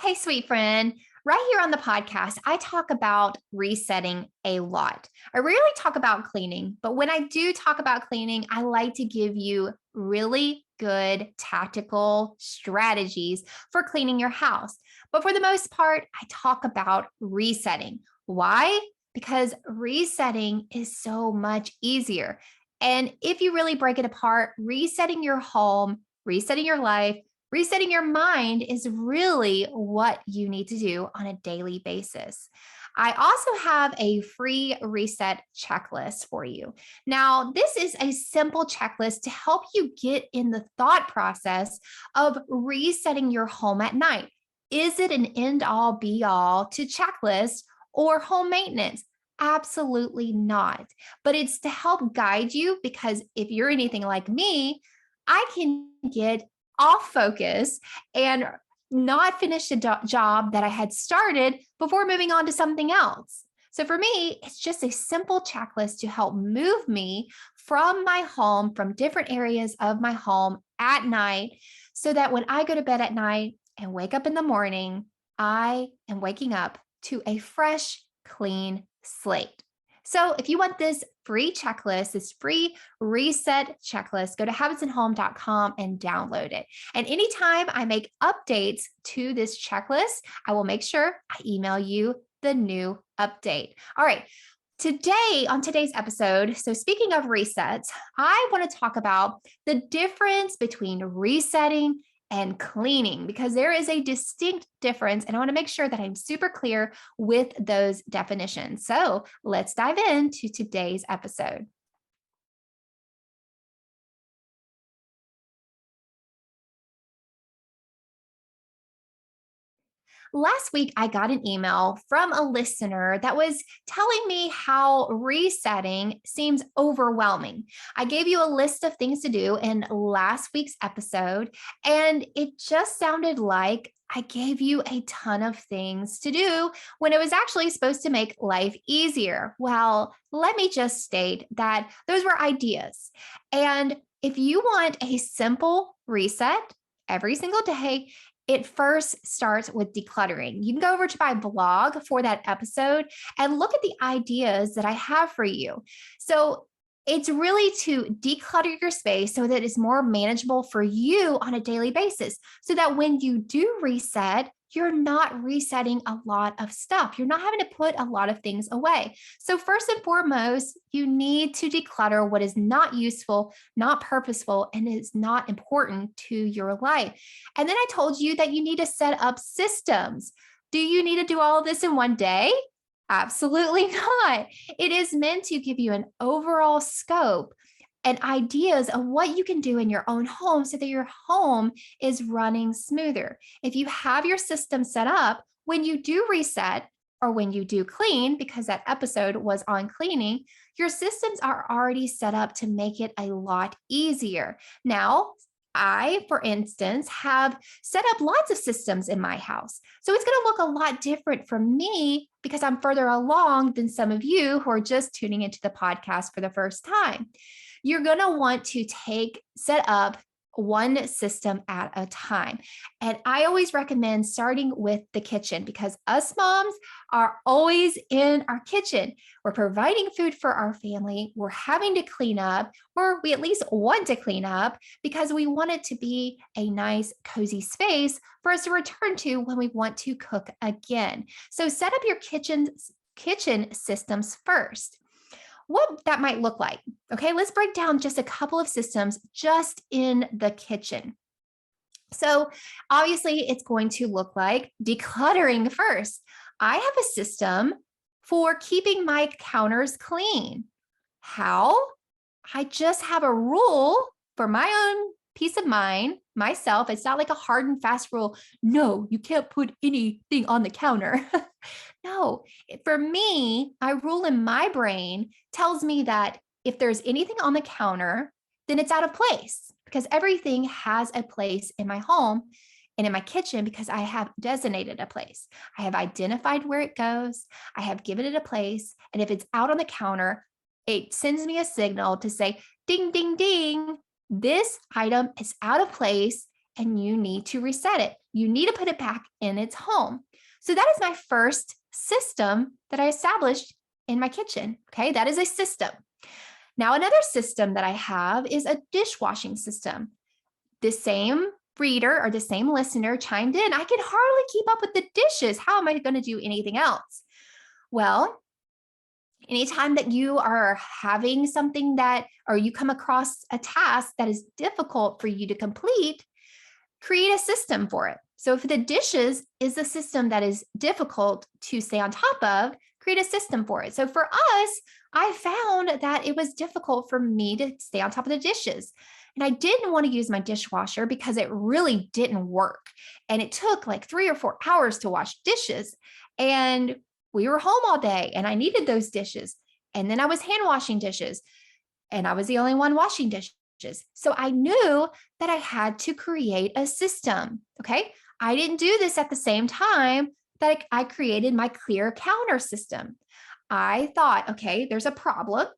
Hey, sweet friend. Right here on the podcast, I talk about resetting a lot. I rarely talk about cleaning, but when I do talk about cleaning, I like to give you really good tactical strategies for cleaning your house. But for the most part, I talk about resetting. Why? Because resetting is so much easier. And if you really break it apart, resetting your home, resetting your life, resetting your mind is really what you need to do on a daily basis. I also have a free reset checklist for you. Now, this is a simple checklist to help you get in the thought process of resetting your home at night. Is it an end all be all to checklist or home maintenance? Absolutely not. But it's to help guide you because if you're anything like me, I can get off focus and not finish the job that I had started before moving on to something else. So for me, it's just a simple checklist to help move me from my home, from different areas of my home at night, so that when I go to bed at night and wake up in the morning, I am waking up to a fresh, clean slate. So if you want this free checklist, this free reset checklist, go to habitsandhome.com and download it. And anytime I make updates to this checklist, I will make sure I email you the new update. All right. Today, on today's episode, so speaking of resets, I want to talk about the difference between resetting and cleaning because there is a distinct difference. And I want to make sure that I'm super clear with those definitions. So let's dive into today's episode. Last week, I got an email from a listener that was telling me how resetting seems overwhelming. I gave you a list of things to do in last week's episode, and it just sounded like I gave you a ton of things to do when it was actually supposed to make life easier. Well, let me just state that those were ideas. And if you want a simple reset every single day, it first starts with decluttering. You can go over to my blog for that episode and look at the ideas that I have for you. So it's really to declutter your space so that it's more manageable for you on a daily basis, so that when you do reset, you're not resetting a lot of stuff. You're not having to put a lot of things away. So, first and foremost, you need to declutter what is not useful, not purposeful, and is not important to your life. And then I told you that you need to set up systems. Do you need to do all of this in one day? Absolutely not. It is meant to give you an overall scope and ideas of what you can do in your own home so that your home is running smoother. If you have your system set up, when you do reset or when you do clean, because that episode was on cleaning, your systems are already set up to make it a lot easier. Now, I, for instance, have set up lots of systems in my house. So it's going to look a lot different from me because I'm further along than some of you who are just tuning into the podcast for the first time. You're going to want to set up one system at a time. And I always recommend starting with the kitchen because us moms are always in our kitchen. We're providing food for our family. We're having to clean up, or we at least want to clean up because we want it to be a nice, cozy space for us to return to when we want to cook again. So set up your kitchen systems first. What that might look like. Okay, let's break down just a couple of systems just in the kitchen. So obviously it's going to look like decluttering first. I have a system for keeping my counters clean. How? I just have a rule for my own peace of mind, myself. It's not like a hard and fast rule. No, you can't put anything on the counter. No, for me, my rule in my brain tells me that if there's anything on the counter, then it's out of place because everything has a place in my home and in my kitchen because I have designated a place. I have identified where it goes. I have given it a place. And if it's out on the counter, it sends me a signal to say, ding, ding, ding, this item is out of place and you need to reset it. you need to put it back in its home. So that is my first system that I established in my kitchen. Okay, that is a system. Now, another system that I have is a dishwashing system. The same reader or the same listener chimed in. I can hardly keep up with the dishes. How am I going to do anything else? Well, anytime that you are having something or you come across a task that is difficult for you to complete, create a system for it. So if the dishes is a system that is difficult to stay on top of, create a system for it. So for us, I found that it was difficult for me to stay on top of the dishes. And I didn't want to use my dishwasher because it really didn't work. And it took like 3 or 4 hours to wash dishes. And we were home all day and I needed those dishes. And then I was hand washing dishes and I was the only one washing dishes. So I knew that I had to create a system. Okay. I didn't do this at the same time that I created my clear counter system. I thought, okay, there's a problem.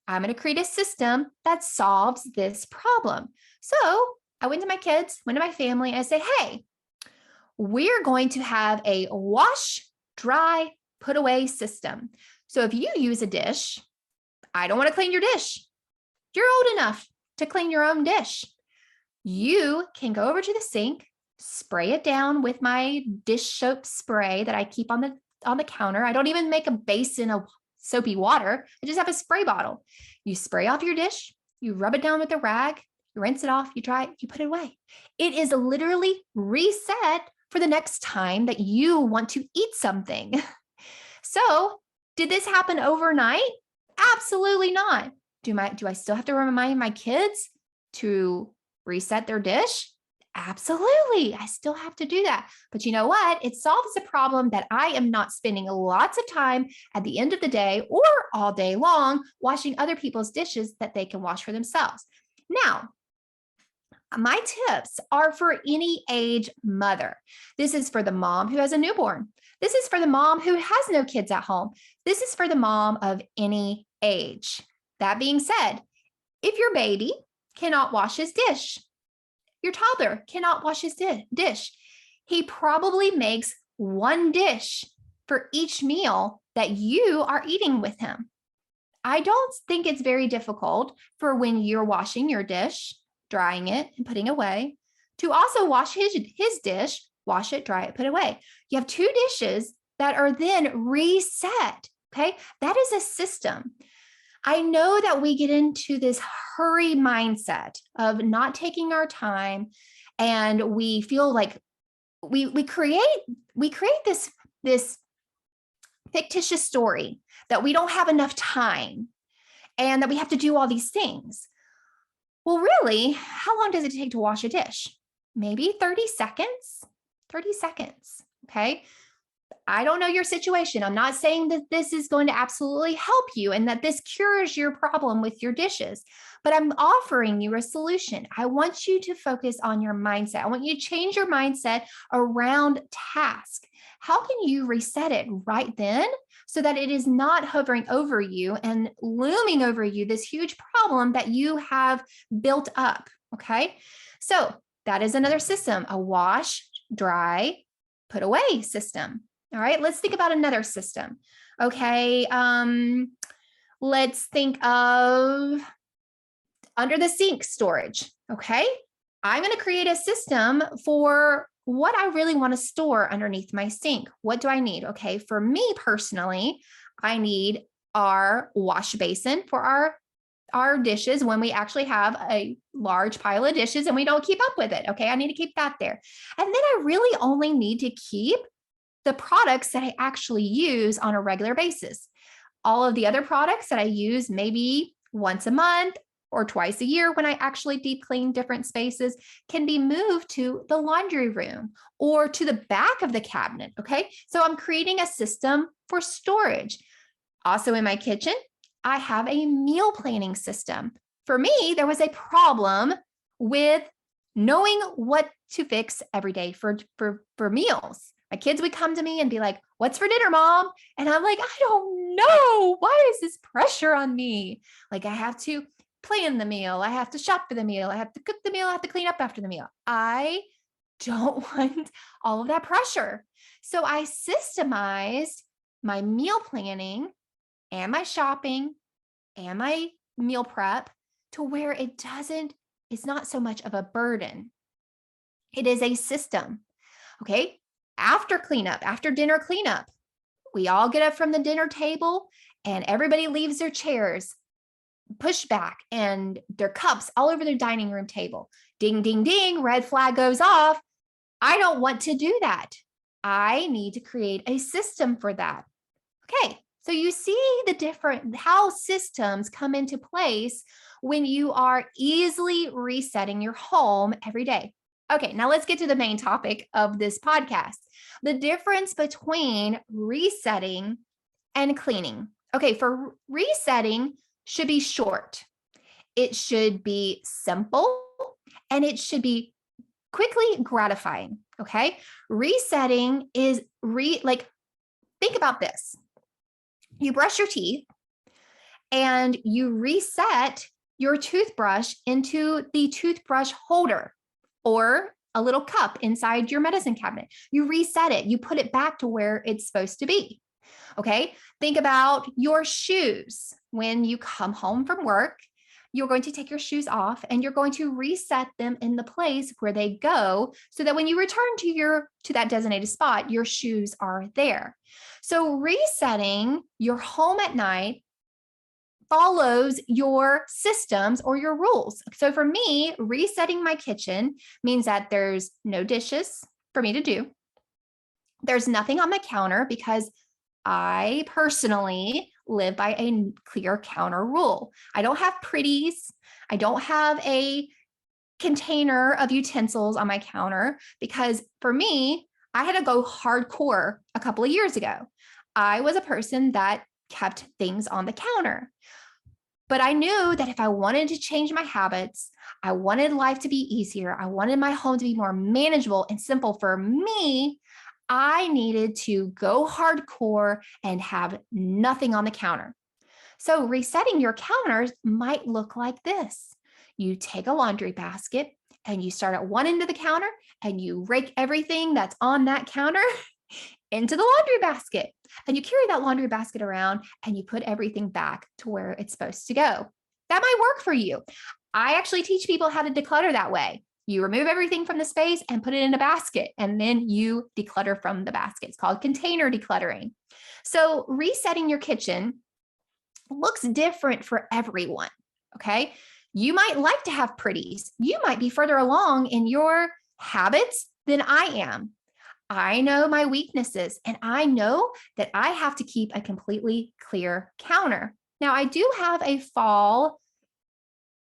I'm going to create a system that solves this problem. So I went to my kids, went to my family, and I said, hey, we're going to have a wash, dry, put away system. So if you use a dish, I don't want to clean your dish. You're old enough to clean your own dish. You can go over to the sink, spray it down with my dish soap spray that I keep on the counter. I don't even make a basin of soapy water. I just have a spray bottle. You spray off your dish, you rub it down with a rag, you rinse it off, you dry it, you put it away. It is literally reset for the next time that you want to eat something. So, did this happen overnight? Absolutely not. Do I still have to remind my kids to reset their dish? Absolutely. I still have to do that. But you know what? It solves a problem that I am not spending lots of time at the end of the day or all day long washing other people's dishes that they can wash for themselves. Now, my tips are for any age mother. This is for the mom who has a newborn. This is for the mom who has no kids at home. This is for the mom of any age. That being said, if your baby cannot wash his dish, your toddler cannot wash his dish, he probably makes one dish for each meal that you are eating with him. I don't think it's very difficult for when you're washing your dish, drying it and putting away, to also wash his dish, wash it, dry it, put it away. You have 2 dishes that are then reset. Okay. That is a system. I know that we get into this hurry mindset of not taking our time, and we feel like we create this fictitious story that we don't have enough time and that we have to do all these things. Well, really, how long does it take to wash a dish? Maybe 30 seconds. 30 seconds. Okay. I don't know your situation. I'm not saying that this is going to absolutely help you and that this cures your problem with your dishes, but I'm offering you a solution. I want you to focus on your mindset. I want you to change your mindset around task. How can you reset it right then so that it is not hovering over you and looming over you, this huge problem that you have built up? Okay. So that is another system, a wash, dry, put away system. All right, let's think about another system. Okay, let's think of under the sink storage. Okay, I'm going to create a system for what I really want to store underneath my sink. What do I need? Okay, for me personally, I need our wash basin for our dishes when we actually have a large pile of dishes and we don't keep up with it. Okay, I need to keep that there. And then I really only need to keep the products that I actually use on a regular basis. All of the other products that I use maybe once a month or twice a year when I actually deep clean different spaces can be moved to the laundry room or to the back of the cabinet. Okay, so I'm creating a system for storage. Also in my kitchen, I have a meal planning system. For me, there was a problem with knowing what to fix every day for meals. My kids would come to me and be like, "What's for dinner, Mom?" And I'm like, "I don't know. Why is this pressure on me?" Like, I have to plan the meal. I have to shop for the meal. I have to cook the meal. I have to clean up after the meal. I don't want all of that pressure. So I systemized my meal planning and my shopping and my meal prep to where it's not so much of a burden. It is a system. Okay. After cleanup, after dinner cleanup, we all get up from the dinner table and everybody leaves their chairs pushed back and their cups all over their dining room table. Ding, ding, ding, red flag goes off. I don't want to do that. I need to create a system for that. Okay, so you see how systems come into place when you are easily resetting your home every day. Okay, now let's get to the main topic of this podcast, the difference between resetting and cleaning. Okay, for resetting should be short. It should be simple and it should be quickly gratifying. Okay, resetting is think about this. You brush your teeth and you reset your toothbrush into the toothbrush holder or a little cup inside your medicine cabinet. You reset it, you put it back to where it's supposed to be. Okay, think about your shoes. When you come home from work, you're going to take your shoes off and you're going to reset them in the place where they go so that when you return to that designated spot, your shoes are there. So resetting your home at night follows your systems or your rules. So for me, resetting my kitchen means that there's no dishes for me to do. There's nothing on my counter because I personally live by a clear counter rule. I don't have pretties. I don't have a container of utensils on my counter because for me, I had to go hardcore a couple of years ago. I was a person that kept things on the counter. But I knew that if I wanted to change my habits, I wanted life to be easier, I wanted my home to be more manageable and simple for me, I needed to go hardcore and have nothing on the counter. So resetting your counters might look like this. You take a laundry basket and you start at one end of the counter and you rake everything that's on that counter into the laundry basket. And you carry that laundry basket around and you put everything back to where it's supposed to go. That might work for you. I actually teach people how to declutter that way. You remove everything from the space and put it in a basket, and then you declutter from the basket. It's called container decluttering. So resetting your kitchen looks different for everyone, okay? You might like to have pretties. You might be further along in your habits than I am. I know my weaknesses, and I know that I have to keep a completely clear counter. Now, I do have a fall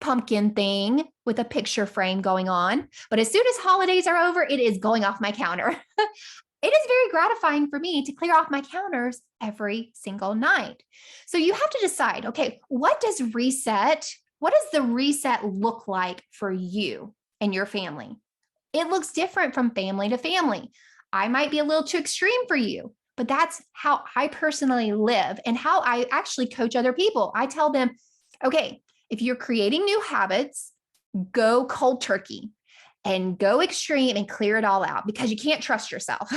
pumpkin thing with a picture frame going on, but as soon as holidays are over, it is going off my counter. It is very gratifying for me to clear off my counters every single night. So you have to decide, okay, what does the reset look like for you and your family? It looks different from family to family. I might be a little too extreme for you, but that's how I personally live and how I actually coach other people. I tell them, okay, if you're creating new habits, go cold turkey and go extreme and clear it all out because you can't trust yourself.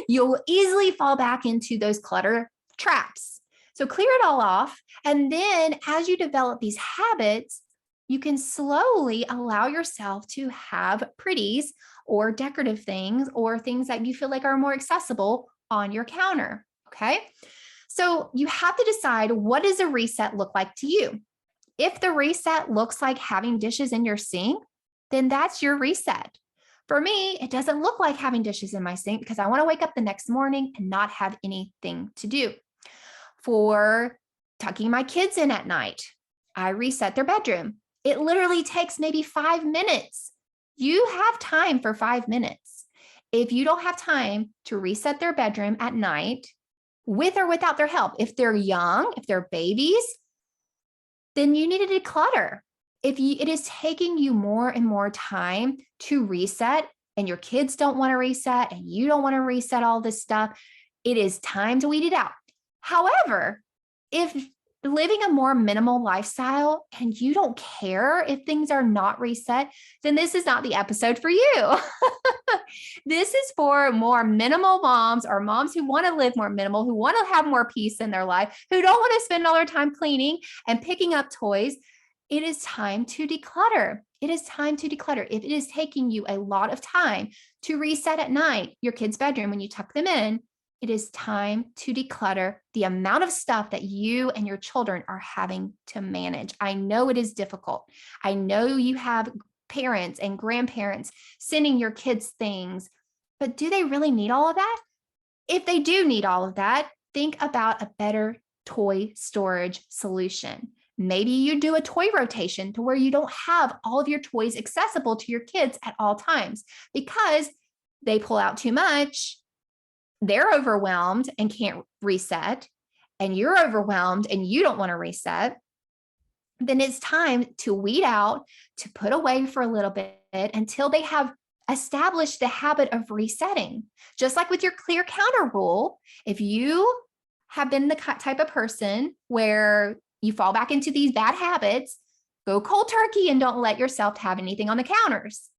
You'll easily fall back into those clutter traps. So clear it all off. And then as you develop these habits, you can slowly allow yourself to have pretties or decorative things or things that you feel like are more accessible on your counter. Okay. So you have to decide, what does a reset look like to you? If the reset looks like having dishes in your sink, then that's your reset. For me, it doesn't look like having dishes in my sink because I want to wake up the next morning and not have anything to do. For tucking my kids in at night, I reset their bedroom. It literally takes maybe 5 minutes. You have time for 5 minutes. If you don't have time to reset their bedroom at night, with or without their help, if they're young, if they're babies, then you need to declutter. If it is taking you more and more time to reset and your kids don't want to reset and you don't want to reset all this stuff, it is time to weed it out. However, if living a more minimal lifestyle and you don't care if things are not reset, then this is not the episode for you. This is for more minimal moms or moms who want to live more minimal, who want to have more peace in their life, who don't want to spend all their time cleaning and picking up toys. It is time to declutter. It is time to declutter. If it is taking you a lot of time to reset at night, your kid's bedroom when you tuck them in, it is time to declutter the amount of stuff that you and your children are having to manage. I know it is difficult. I know you have parents and grandparents sending your kids things, but do they really need all of that? If they do need all of that, think about a better toy storage solution. Maybe you do a toy rotation to where you don't have all of your toys accessible to your kids at all times because they pull out too much. They're overwhelmed and can't reset, and you're overwhelmed and you don't want to reset. Then it's time to weed out, to put away for a little bit until they have established the habit of resetting. Just like with your clear counter rule, if you have been the type of person where you fall back into these bad habits, go cold turkey and don't let yourself have anything on the counters.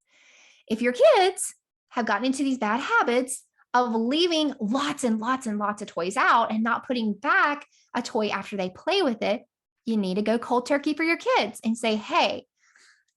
If your kids have gotten into these bad habits of leaving lots and lots and lots of toys out and not putting back a toy after they play with it, you need to go cold turkey for your kids and say, hey,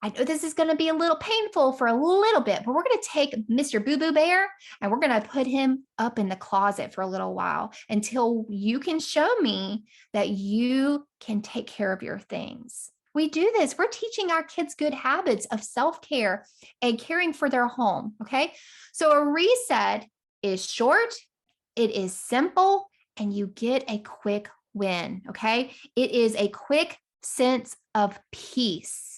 I know this is going to be a little painful for a little bit, but we're going to take Mr. Boo Boo Bear and we're going to put him up in the closet for a little while until you can show me that you can take care of your things. We do this. We're teaching our kids good habits of self-care and caring for their home. Okay. So a reset is short, it is simple, and you get a quick win. Okay. It is a quick sense of peace.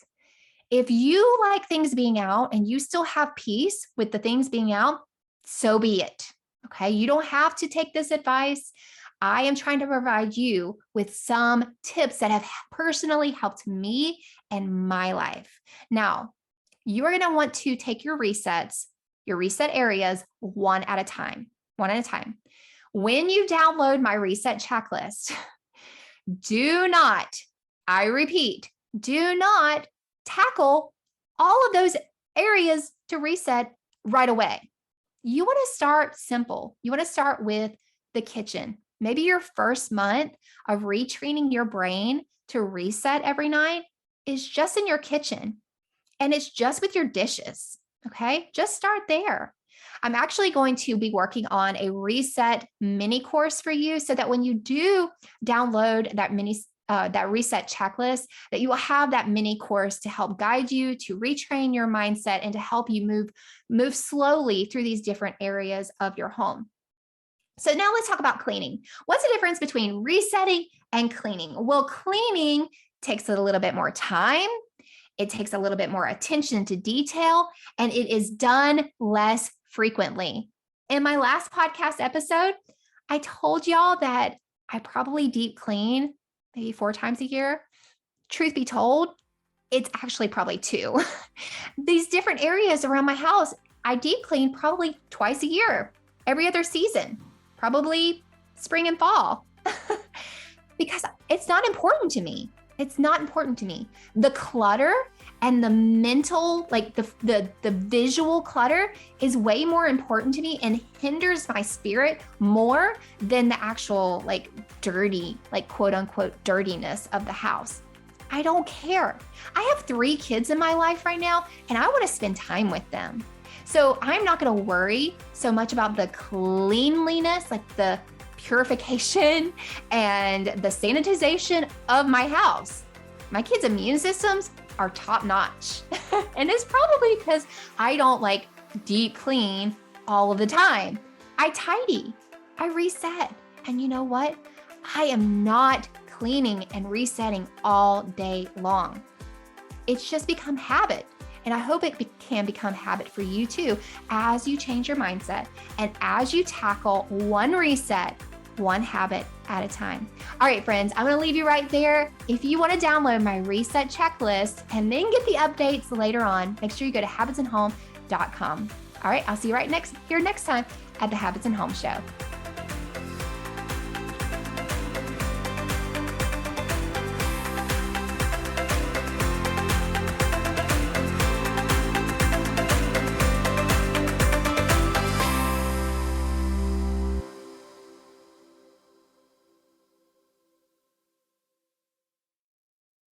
If you like things being out and you still have peace with the things being out, so be it. Okay. You don't have to take this advice. I am trying to provide you with some tips that have personally helped me and my life. Now, you are going to want to take your resets, your reset areas one at a time. When you download my reset checklist, do not, I repeat, do not tackle all of those areas to reset right away. You want to start simple. You want to start with the kitchen. Maybe your first month of retraining your brain to reset every night is just in your kitchen, and it's just with your dishes. Okay, just start there. I'm actually going to be working on a reset mini course for you so that when you do download that reset checklist, that you will have that mini course to help guide you to retrain your mindset and to help you move slowly through these different areas of your home. So now let's talk about cleaning. What's the difference between resetting and cleaning? Well, cleaning takes a little bit more time. It takes a little bit more attention to detail, and it is done less frequently. In my last podcast episode, I told y'all that I probably deep clean maybe 4 times a year. Truth be told, it's actually probably 2. These different areas around my house, I deep clean probably twice a year, every other season, probably spring and fall, because it's not important to me. It's not important to me. The clutter and the mental, like the visual clutter is way more important to me and hinders my spirit more than the actual like dirty, like quote unquote dirtiness of the house. I don't care. I have 3 kids in my life right now and I want to spend time with them. So I'm not going to worry so much about the cleanliness, like the purification and the sanitization of my house. My kids' immune systems are top notch. And it's probably because I don't like deep clean all of the time. I tidy, I reset. And you know what? I am not cleaning and resetting all day long. It's just become habit. And I hope it can become habit for you too, as you change your mindset and as you tackle one reset, one habit at a time. All right, friends, I'm going to leave you right there. If you want to download my reset checklist and then get the updates later on, make sure you go to habitsandhome.com. All right, I'll see you right here next time at the Habits and Home Show.